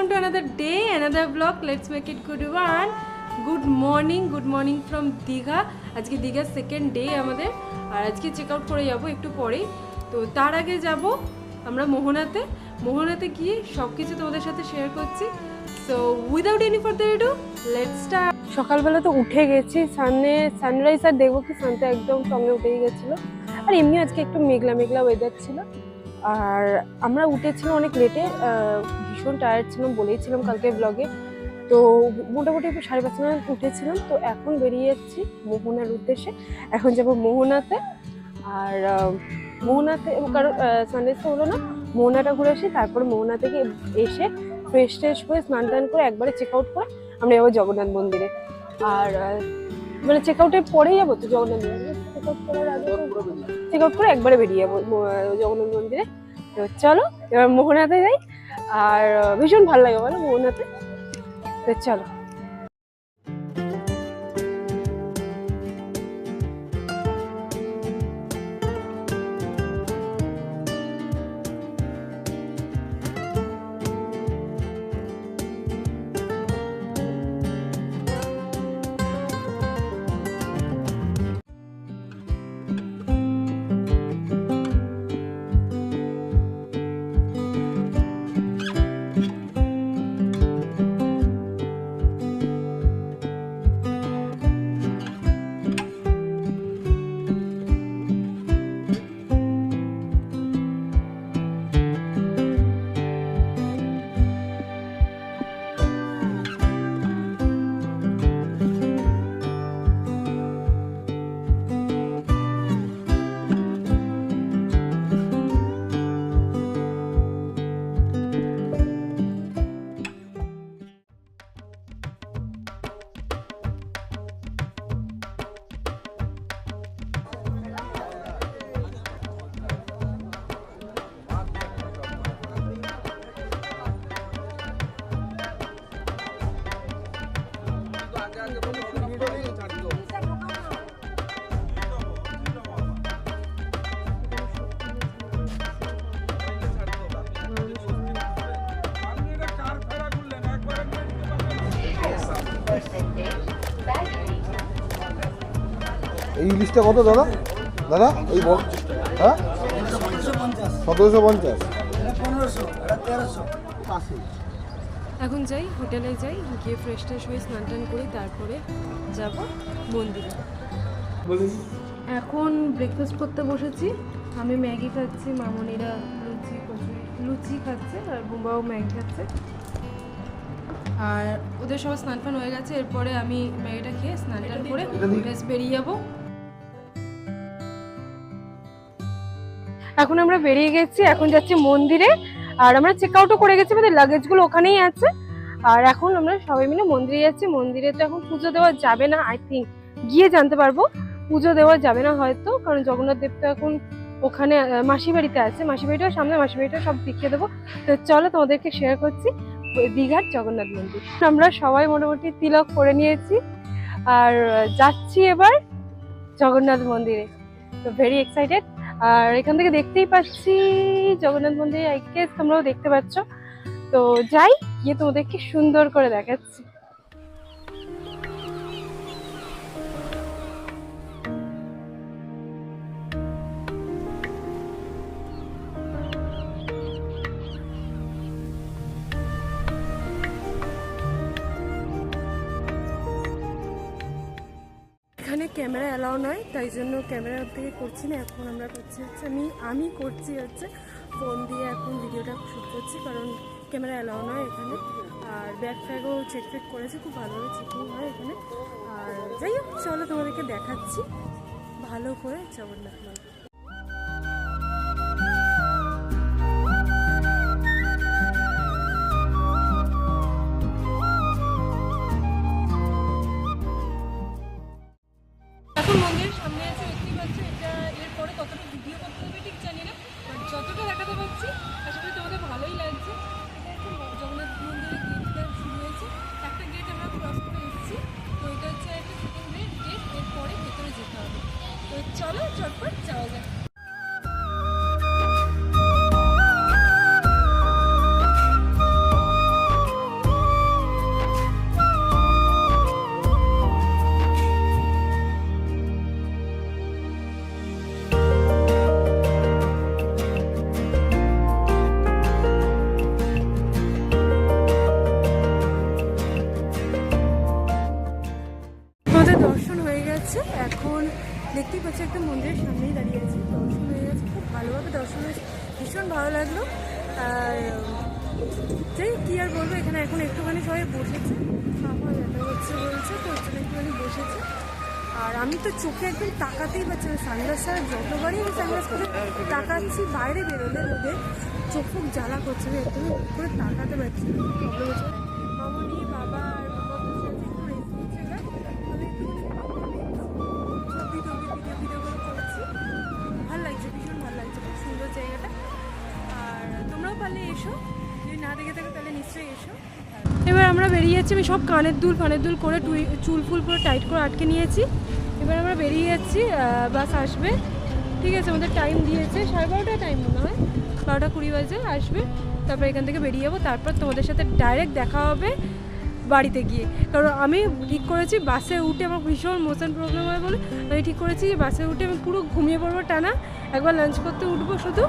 welcome to another day, another vlog. Let's make it good one. Good morning from Digha. আজকে দীঘার second day আমাদের, আর আজকে check out করে যাবো একটু পরেই। তো তার আগে যাব আমরা মোহনাতে গিয়ে সব কিছু তোমাদের সাথে শেয়ার করছি। So without any further edu let's start. সকালবেলা তো উঠে গেছি, সানরাইজ আর দেখবো কি সানটা একদম সঙ্গে উঠেই গেছিলো। আর এমনি আজকে একটু মেঘলা ওয়েদার ছিল। আর আমরা উঠেছিলাম অনেক লেটে, ভীষণ টায়ার্ড ছিলাম, বলেইছিলাম কালকে ব্লগে। তো মোটামুটি 5:30 নাগাদ উঠেছিলাম। তো এখন বেরিয়ে যাচ্ছি মোহনার উদ্দেশ্যে। এখন যাব মোহনাতে। আর মোহনাতে কারণ সানরাইজ তো হলো না, মোহনাটা ঘুরে আসি। তারপরে মোহনা থেকে এসে ফ্রেশ হয়ে স্নান টান করে একবারে চেক আউট করে আমরা যাবো জগন্নাথ মন্দিরে। আর মানে চেক আউটের পরেই যাবো তো জগন্নাথ মন্দিরে, চেক আউট করে একবারে বেরিয়ে যাবো জগন্নাথ মন্দিরে। তো চলো এবার মোহনাতে যাই। আর ভীষণ ভালো লাগে বলো মোহনাতে। তো চলো। এই ইলিশটা কত দাদা? এই বল, হ্যাঁ 1750, 1380। এখন যাই, হোটেলে যাই, গিয়ে ফ্রেশ হয়ে স্নান টান করি, তারপরে যাব মন্দিরে। এখন ব্রেকফাস্ট করতে বসেছি। আমি ম্যাগি খাচ্ছি, মামনিরা লুচি খাচ্ছে, আর বুম্বাও ম্যাগি খাচ্ছে। আর ওদের সব স্নান টান হয়ে গেছে। এরপরে আমি ম্যাগিটা খেয়ে স্নান টান করে বেরিয়ে যাবো। এখন আমরা বেরিয়ে গেছি, এখন যাচ্ছি মন্দিরে। আর আমরা চেক আউটও করে গেছি, আমাদের লাগেজগুলো ওখানেই আছে। আর এখন আমরা সবাই মিলে মন্দিরে যাচ্ছি। মন্দিরে তো এখন পুজো দেওয়া যাবে না, আই থিঙ্ক গিয়ে জানতে পারবো। পুজো দেওয়া যাবে না হয়তো, কারণ জগন্নাথ দেব তো এখন ওখানে মাসি বাড়িতে আছে। মাসি বাড়িটার সামনে, মাসি বাড়িটা সব দেখিয়ে দেবো। তো চলো তোমাদেরকে শেয়ার করছি দীঘার জগন্নাথ মন্দির। আমরা সবাই মোটামুটি তিলক করে নিয়েছি আর যাচ্ছি এবার জগন্নাথ মন্দিরে। তো ভেরি এক্সাইটেড। আর এখান থেকে দেখতেই পাচ্ছি জগন্নাথ মন্দির, আই গেস তোমরাও দেখতে পাচ্ছ। তো যাই, গিয়ে তোমাদেরকে সুন্দর করে দেখাচ্ছি। এখানে ক্যামেরা অ্যালাউ নয়, তাই জন্য ক্যামেরার থেকে করছি না। এখন আমরা করছি হচ্ছে আমি করছি হচ্ছে ফোন দিয়ে এখন ভিডিওটা শ্যুট করছি, কারণ ক্যামেরা অ্যালাউ নয় এখানে। আর ব্যাগ ফ্যাগও চেক করেছে, খুব ভালোভাবে চেকিং হয় এখানে। আর যাই হোক, চলো তোমাদেরকে দেখাচ্ছি ভালো করে জগন্নাথ মন্দির। এখন মন্দিরের সামনে আছে, দেখতেই পাচ্ছ। এটা এরপরে কতটা ভিডিও করতে হবে ঠিক জানি না, বাট যতটা দেখাতে পারছি আশা করি তোমাদের ভালোই লাগছে। এটা হচ্ছে জগন্নাথ মন্দিরের গেটটা শুরু হয়েছে, একটা গেট আমরা ক্রস করে এসেছি। তো এটা হচ্ছে একটা সেকেন্ড গেট, এরপরে ভেতরে যেতে হবে। তো চলো চটপট যাওয়া যাক। গেছে, এখন দেখতেই পাচ্ছি একটা মন্দিরের সামনেই দাঁড়িয়ে আছি। দর্শন হয়ে গেছে, খুব ভালোভাবে দর্শন হয়েছে, ভীষণ ভালো লাগলো। আর যাই কী আর বলবো, এখানে এখন একটুখানি সবাই বসেছে, আমার দেখা হচ্ছে বলছে তো ওর জন্য একটুখানি বসেছে। আর আমি তো চোখে একদম তাকাতেই পারছি না, সানগ্লাস ছাড়া যতবারই আমি সানগ্লাস করে তাকাচ্ছি বাইরে বেরোলে রোদে চোখ খুব জ্বালা করছে, আমি একদমই করে তাকাতে পারছি না। প্রবলেম হচ্ছে মামনি বাবা আর বাবা বসে আছে, একটু রেস্ট নিচ্ছে। এবার আমি একটু ভিডিওগুলো করছি, ভালো লাগছে, ভীষণ ভালো লাগছে, খুব সুন্দর জায়গাটা। আর তোমরাও পারলে এসো, যদি না দেখে থাকো তাহলে নিশ্চয়ই এসো। এবার আমরা বেরিয়ে যাচ্ছি, আমি সব কানের দুল করে চুল ফুল পুরো টাইট করে আটকে নিয়েছি। এবার আমরা বেরিয়ে যাচ্ছি, বাস আসবে, ঠিক আছে, আমাদের টাইম দিয়েছে 12:30 টাইম মনে হয়, 12:20 বাজে আসবে। তারপর এখান থেকে বেরিয়ে যাবো, তারপর তোমাদের সাথে ডাইরেক্ট দেখা হবে বাড়িতে গিয়ে। কারণ আমি ঠিক করেছি বাসে উঠে আমার ভীষণ মোশন প্রবলেম হয় বলে আমি ঠিক করেছি যে বাসে উঠে আমি পুরো ঘুমিয়ে পড়বো টানা, একবার লাঞ্চ করতে উঠবো, শুধু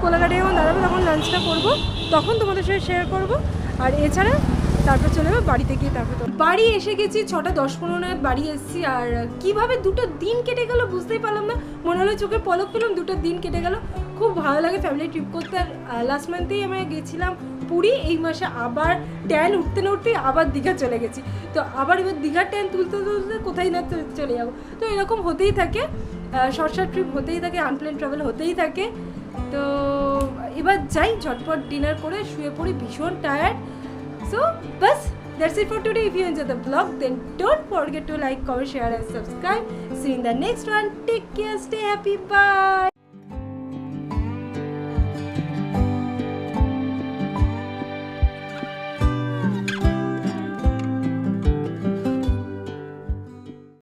কোলাঘাটে যখন দাঁড়াবো তখন লাঞ্চটা করবো, তখন তোমাদের সাথে শেয়ার করবো। আর এছাড়া তারপর চলে যাবো বাড়িতে গিয়ে। তারপর তো বাড়ি এসে গেছি, 6:10-15 নাগাদ বাড়ি এসেছি। আর কীভাবে 2টা দিন কেটে গেল বুঝতেই পারলাম না, মনে হলো চোখের পলক পেলাম, 2টা দিন কেটে গেল। খুব ভালো লাগে ফ্যামিলি ট্রিপ করতে। আর লাস্ট মান্থেই আমি গেছিলাম পুরী, এই মাসে আবার ট্যান উঠতে না উঠতেই আবার দীঘা চলে গেছি। তো আবার এবার দীঘার ট্যান তুলতে তুলতে কোথায় না চলে যাবো। তো এরকম হতেই থাকে, শর্ট ট্রিপ হতেই থাকে, আনপ্ল্যান ট্রাভেল হতেই থাকে। তো এবার যাই, ঝটপট ডিনার করে শুয়ে পড়ি, ভীষণ tired. So, bas, that's it for today. If you enjoyed the vlog, then don't forget to like, comment, share and subscribe. See you in the next one. Take care, stay happy, bye.